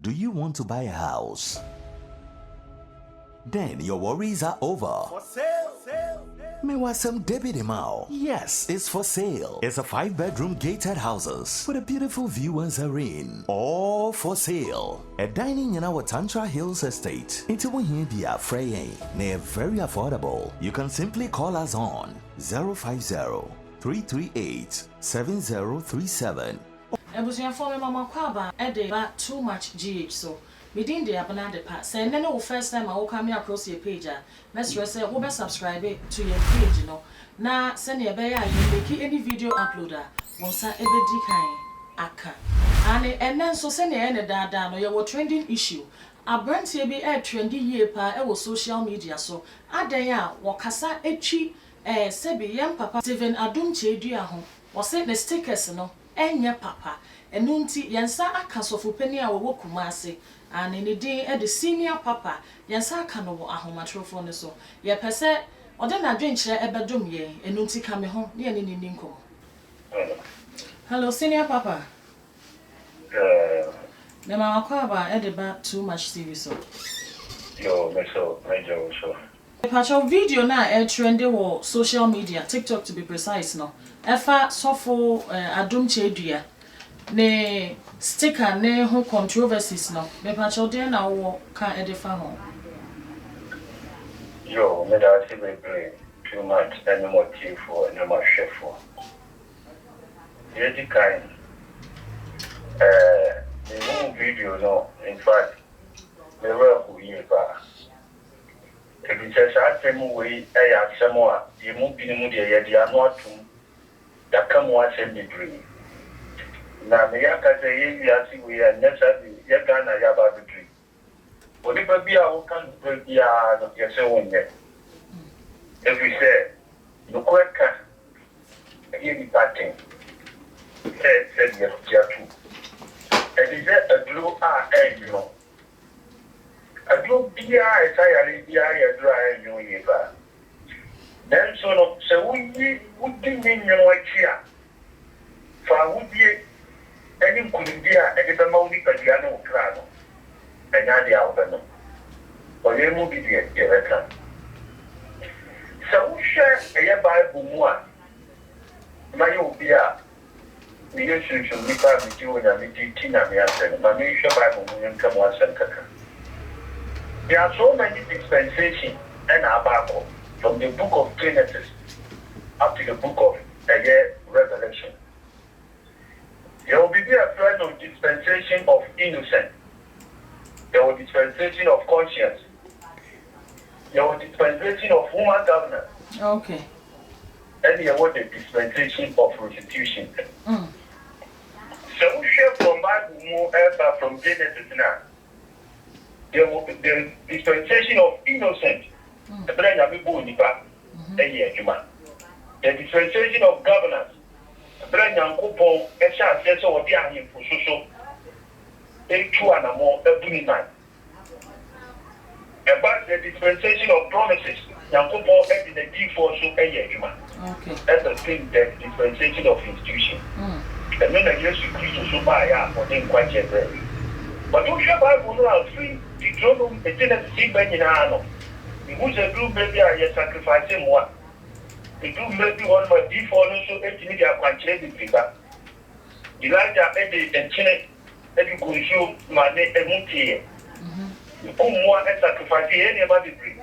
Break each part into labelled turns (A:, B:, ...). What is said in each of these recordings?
A: Do you want to buy a house? Then your worries are over. For sale. Mewasem Debbie Demao. Yes, it's for sale. It's a 5-bedroom gated houses with a beautiful view and serene. All for sale. A dining in our Tantra Hills estate. Into Wahibia Freying. They're very affordable. You can simply call us on 050-338-7037.
B: Ebusuya for me mama kwaba ba too much GH so within the abana de pa say no first time I will come across your page let's say we subscribe to your page no na send your be make any video uploader wonsa ebedi kan aka and then so send your da no your trending issue abrantie bi trendy year pa e wo social media so adan a wakasa etwi sebi yam papa Steven Adom chedua ho wo say the stickers no enye papa enunti yensa aka Sofo pani a wo Kumase and in the day the senior papa yensa aka no ahomatrofo ne so ye pese ode na dwenkyere ebedom ye enunti ka me ho ne ye ni nko. Hello senior papa. The mama kwaba ba too much serious so.
C: Yo, me so
B: Pacho video na trending wo social media, TikTok to be precise no. Efa Sofo Adom chedua ne sticker ne ho controversies no. Me pacho dey na wo ka edefa ho.
C: Yo, me da see me play too much any motive for any more chef for. The kind the whole video no, in fact, me were who you ba. If you say something way, I have some more. You move in the media, you are not to that come once in the dream. Now, me can say, you see, we are necessarily, you can have a dream. But if we are, can break the art of your own yet. If we say, you quite can, you be batting. Said yes, too. And is that a blue eye, you know? I do be I dry you ever. Then so we would be in your chair. For would be any couldn't be a Mauni Padiano Crano and Nadia Albano. Or they will be the record. So share a Bible one. My Obia. The issue should be part with you and I meet Tina Miasen. My nation Bible will come once and Kaka. There are so many dispensations and Abaco from the book of Genesis up to the book of Revelation. There will be a friend of dispensation of innocence. There will be dispensation of conscience. There will be dispensation of human governance.
B: Okay.
C: And there will be dispensation of restitution. So we share from Bible more from Genesis now. The dispensation of innocence, the dispensation of governance, the dispensation of promises, that's the thing, the dispensation of institution. And then I used to Christ so by for them quite yet. But don't you Bible know free the trouble the tenant see by in Ano. The who's a blue baby I sacrificing one. The blue baby one my default so 8 media quantity fever. Elijah Eddie and Chinet Eddie could show my name and Muti. You come one and sacrifice anybody bring.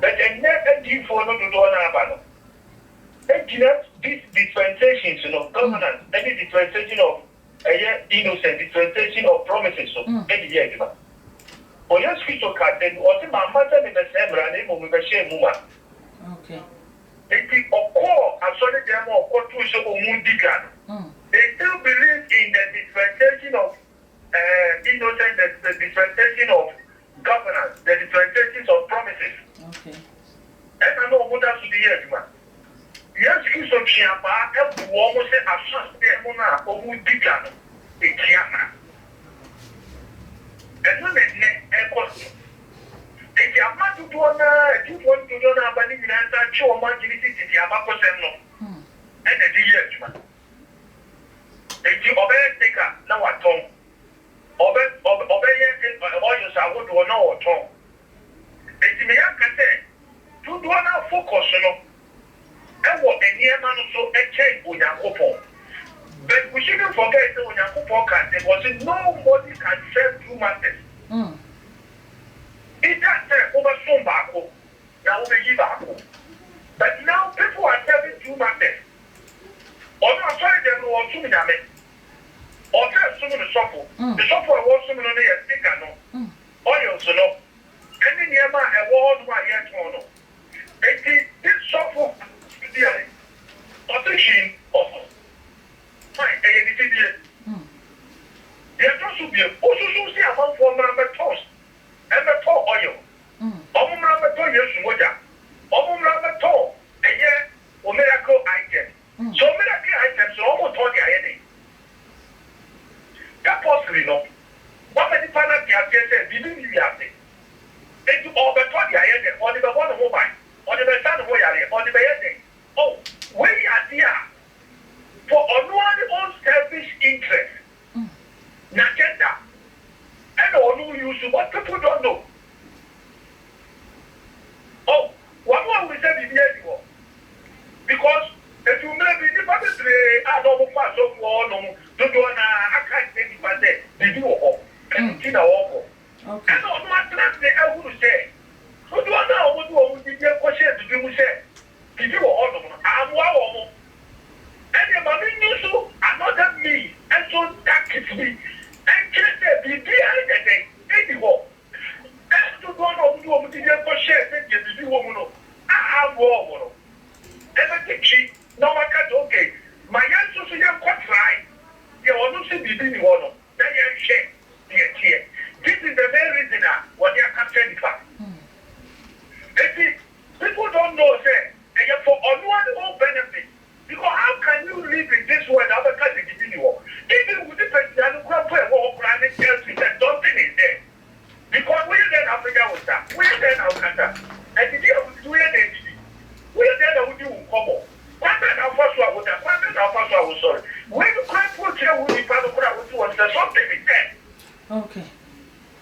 C: But and never default not to do an abano. These dispensations, governance, any dispensation of innocent, dispensation of promises, so any year. Or yes, we took at them, or the matter in the same running, we will share Muma.
B: Okay.
C: If we occur, I'm sorry, they are more so Mundigan. They still believe in the dispensation of innocent, the dispensation of governance, the dispensation of promises.
B: Okay.
C: And I know what that's the years, man. Yes, you so chiapa, every woman say, I trust them on a Mundigan, a chiama. And when they cost if you are not to do you want to do but you answer show man to the Abaco Semno. And the years, man. If you obey taker, now at home. Obey do no ton. Enti me ya ka say to do na focus no. E wo eniema no so e change Onyankopon. But we shouldn't forget that Onyankopon can say was nobody can serve two masters. It does say over some bako, now over ye bako. But now people are serving two masters. Or not sorry them or two minute. Or tell some of the Sofo. The Sofo was some of the sticker no. Oil so no. And then Yama a word one yet mono. This Sofo audition of fine, there should be also see among former toast. And the tall oil. Omumrabato Yesumoja. Omumrabato, a year or miracle item. So miracle items are almost all the idea. That possibly no. What many panel the idea didn't you have it? It's all the tall the idea, or the one mobile, or the son of Royale, or the Bayane. Oh, we are there for unwanted own selfish interest. Nagenda. And all who use what people don't know. Oh, one will say the because if you maybe the family Adom pass of war, no, do I can't take it by day. They do all. And you know, and on my class, I would say, who do I know what you get question to do? Say, did you all know? I'm wow. And the money you so another me, and so that is me. And just be behind the day, anyhow. And to go on to the share, the woman. I have war. Everything cheap, no matter okay. My answer to your quite you will not see the beginning one. Then you share the idea. This is the very reason what they are concerned for. People don't know, say, and you for unwanted benefit. Because how can you live in this world other country continue? Even with the president, planet tells you that something is there. Because we then Africa was that. We then Africa. And the day of the we then would do come. One man our first one was that. One man our first one was sorry. When you can't put here with the father was there something is there.
B: Okay.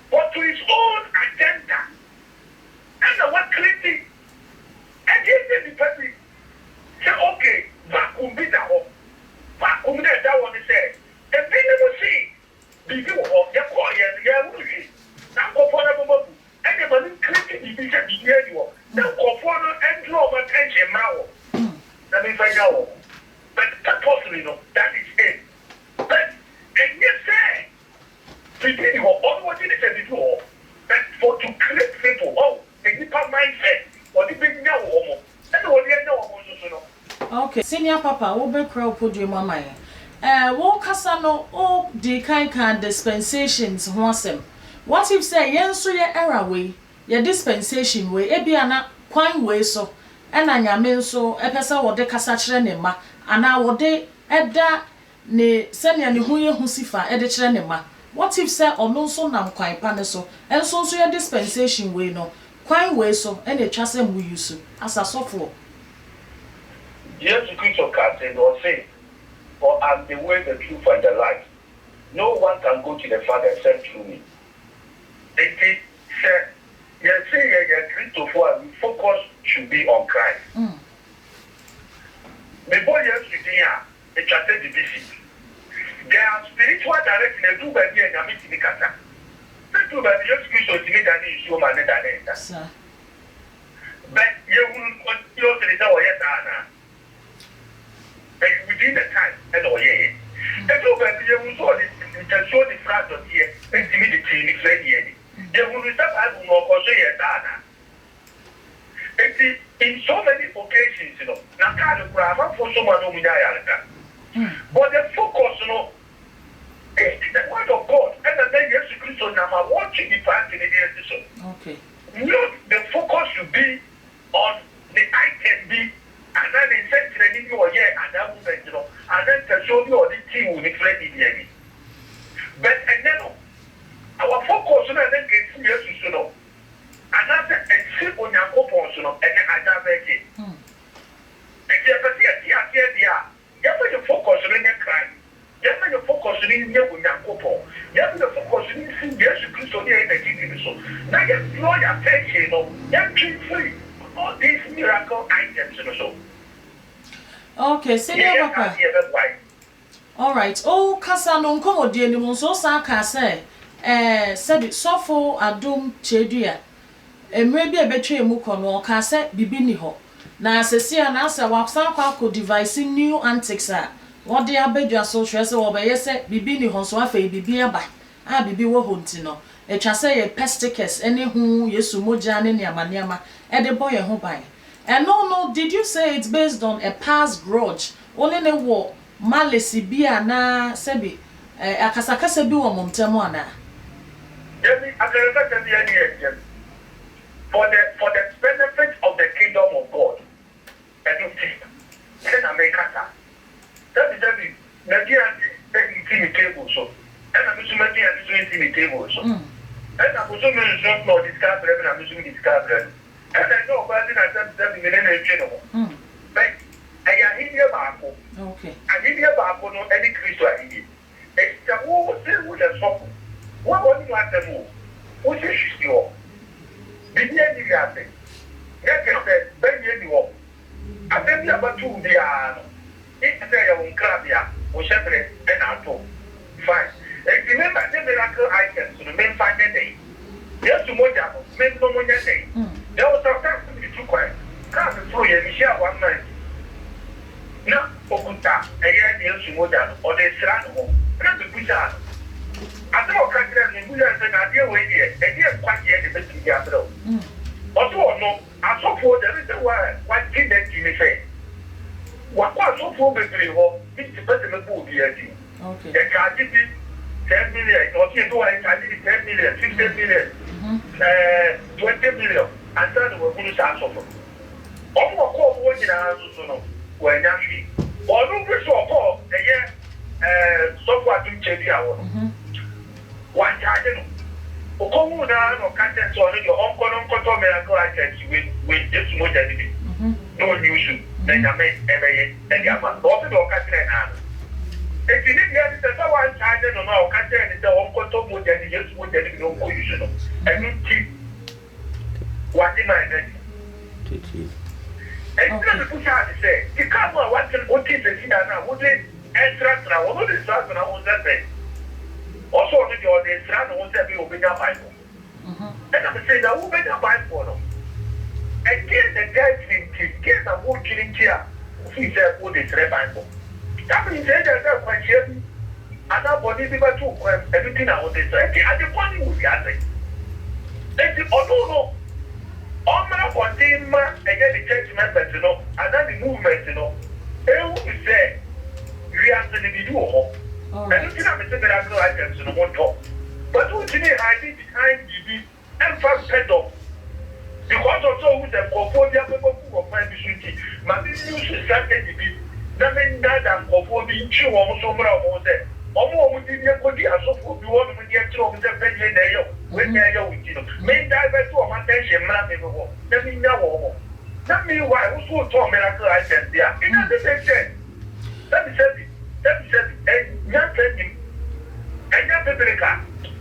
C: But to his own agenda. And what creating. And he said the person say, okay, vacuum be that one. Vacuum that one is there. And then they will see. Bibi wo ya ko ya wuri na ko for na bobo and the man create the bibi bibi ya wo na ko for no and draw my attention ma wo na me find out but that possibly no that is it but and you say bibi wo all what it is bibi wo but for to create people oh a deeper mindset or the big now wo and what you know so no
B: okay senior papa wo be crowd podium mama wo kasa no o di kan dispensations ho asem what if say yen so ye era we ye dispensation we e bia na kwan we so e na nyame nso e pese wo de kasa kire ne ma ana wo de eda ne sene ne hu ye hu sifa e de kire ne ma what if say ono nso nam kwan pa ne so enso nso ye dispensation we no kwan we so e na twase mu yusu asa Sofo
C: yes you could say or say for I'm the way, the truth, and the life. No one can go to the Father except through me. It is said, you see, Christopher, the focus should be on Christ. Before yesterday, it chatted the BC. There are spiritual direction, they do by the end of the Kata. They do by the excuse of the issue, man, and but you will continue to the way, within the time and all yeah. The two baby you saw this can show the front of here and see the clinic ready. They will start as more Dana. In so many occasions, you know, Nakano Grama for someone who but the focus, you know, is the word of God and then yes, Christian now watching the part in the
B: okay.
C: Not the focus should be on the item be. And then they said to the new year and that movement, you know, and then to show you all the team will be ready again. But and then our focus on then gets serious, you know. And that's a simple on your coupons, you know, and then I don't make it. And you have you have to focus on your crime. You have to focus on your coupon. You have to focus because you see yes Christo here in the TV so now you draw your attention you free all these miracle items so
B: okay senior papa all right oh kasa no nkomo die ni mo so sa ka say said Sofo Adom Chedua emre bi ebetwe mu kono ka say bibi ni ho na asesia na asa waksan kwa device new antics a what they abedua so stress wo be yese bibi ni ho so afa bibi aba a bibi wo ho ntino etwa say ye pesticles ene hu yesu moja ne niamaniama e de boy ho ban and no did you say it's based on a past grudge only ne wo malice bi na sebi akasakasa bi wo momtamo ana
C: yes akasakasa bi ani yes for the benefit of the kingdom of God and then America that is Nigeria in the table so and I'm assuming in the table so and I'm assuming not no discover and I'm assuming discover and I know but I that in the channel but I hear about
B: okay
C: I hear about no any Christo idea it's the who say with the Sofo what want you at the move what is your bibi any reason get the ben you wo atem about two dia no it say you crabia o shebre and ato fine remember the miracle items the main find day yes to moja main no moja day there was something to quite can't throw you share 1 month na okuta eye ni osu moja or the sran ho na be buja ati o ka kire ni buja se na die we die e die kwaje de be ti abro oto no asofo de be wa ti de ti ni fe wa kwa asofo be bere ho bi ti be me bu bi adi
B: okay
C: e ka ti 10 million or ti do I ka ti 10 million 15 million 20 million and then we go to asofo omo ko wo nyina so no when you see, or no, we saw Paul, the year, Sofo Adom Chedua. One time, Okomuna or content on your uncle miracle items with this modernity. No news, then I made every Yama, Bobby or Catherine. If you didn't get the one time, no, no, Catherine is the uncle modernity, just modernity, no position. And you keep what in my neck. And then the push out to say, you can't what is the thing now, would it enter now, what is that when I was that day? Also, the strand was that we will be a Bible. And I'm saying that we'll be a Bible. And get the guys in get a wood killing here, who said, what is the Bible? That means that my children, and our body be about to everything I want to say, and the body will be at it. No. All my body, again, the church members, and then the movement, they will say, we have to be doing. And you cannot say that I know items in the one top. But what you need, I did behind the and first head up. Because of so with the portfolio people who are finding shooting, my business is started to be nothing that portfolio, two almost over almost there. Almost with the body as of what you want to get to the penny there. When you're with you, may divert to a attention, man. Let me know. Tell me why we so told miracle items there. It doesn't make sense. Let me say it. Young friend, and young people,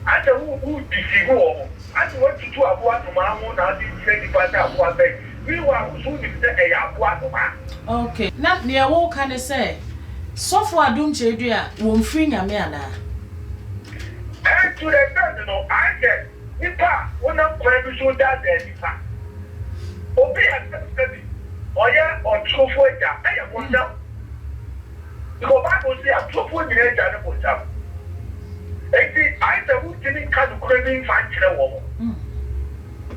C: I said, who deceive you? I want to do a boat to my own. I didn't say the part of what they we were soon to say a boat.
B: Okay, not near what can I say? Sofo Adom Chedua won't free Yamiana.
C: And to the person, I said, Nipa, when I'm going to show that there, Nipa. Obey a or yeah, or true for it. I am one down. Because Bible says, I'm so for the age and the top. I said, who didn't come to craving find the woman?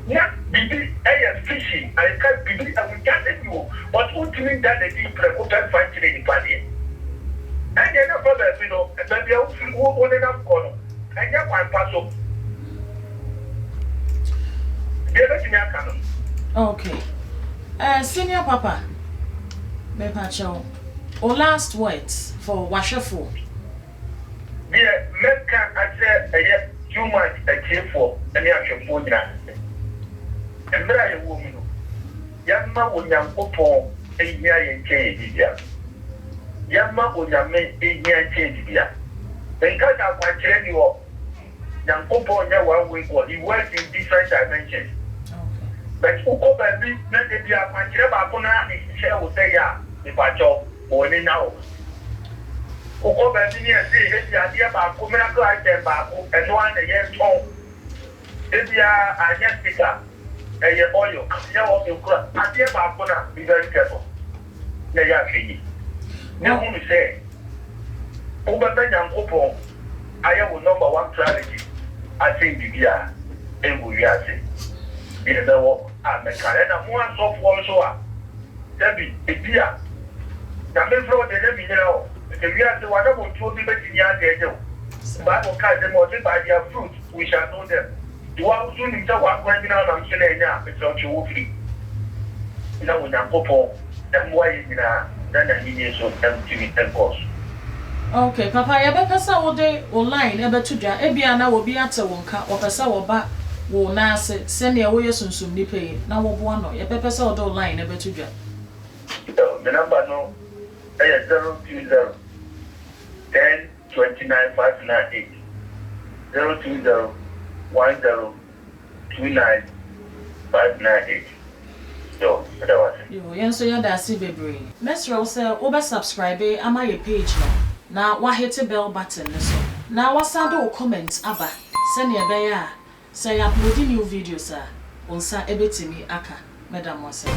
C: Yeah, baby, I am fishing. I can't believe I will get it you. But who didn't that they didn't find the body? And then a brother, and then they all won't enough corner. And then one pass up.
B: Okay. Senior Papa, Mepacho, or last words for Washafo.
C: Yeah, Mecca, I said, a year, 2 months, a year for any action for that. And there are a woman. Young man will young upon a year in Kyei. Young man will young men a year in Kyei. They cut out my training. Nyankopon ya one way God. He works in different dimensions. But uko baby na de bia kwankyere ba ko na ehye wo say ya me pacho woni now. Uko baby ni ese ehye ade ba ko miracle item ba ko eno an ye ton. De bia anya speaker eye oil ya wo se kura ade ba ko na be very careful. Na ya hwe. Na hu mi say Ubata Nyankopon aya wo number 1 strategy I think bibia engu wiase bi na wo amekare na mo asofo so a dabi bibia na me fro de na mi nyina o de wiase wa na mo tuo bi betini ade eje o Bible ka de mo by their fruit we shall know them do wa usu ni ta wa kwa bi na na mche na enya e so chi wo free na wo Nyankopon dem wa yi na na nyinye so dem timi ten course.
B: Okay, Papa, ya be pesa wo de online e betu dwa e bia na wo bi ate wo nka wo pesa wo ba wo na ase se ne wo yesunsum ni pay na wo bo ano ya be pesa wo de online e betu dwa.
C: The number no 020 10 29 598 020 10 29 598. So, that was it.
B: Yo, yen so ya da si bebre. Mesro say wo be subscribe ama your page no. Na wa hit the bell button so. Na wa send o comment aba. Send ya be ya. Say upload new videos a. Onsa ebetimi aka. Madam wase.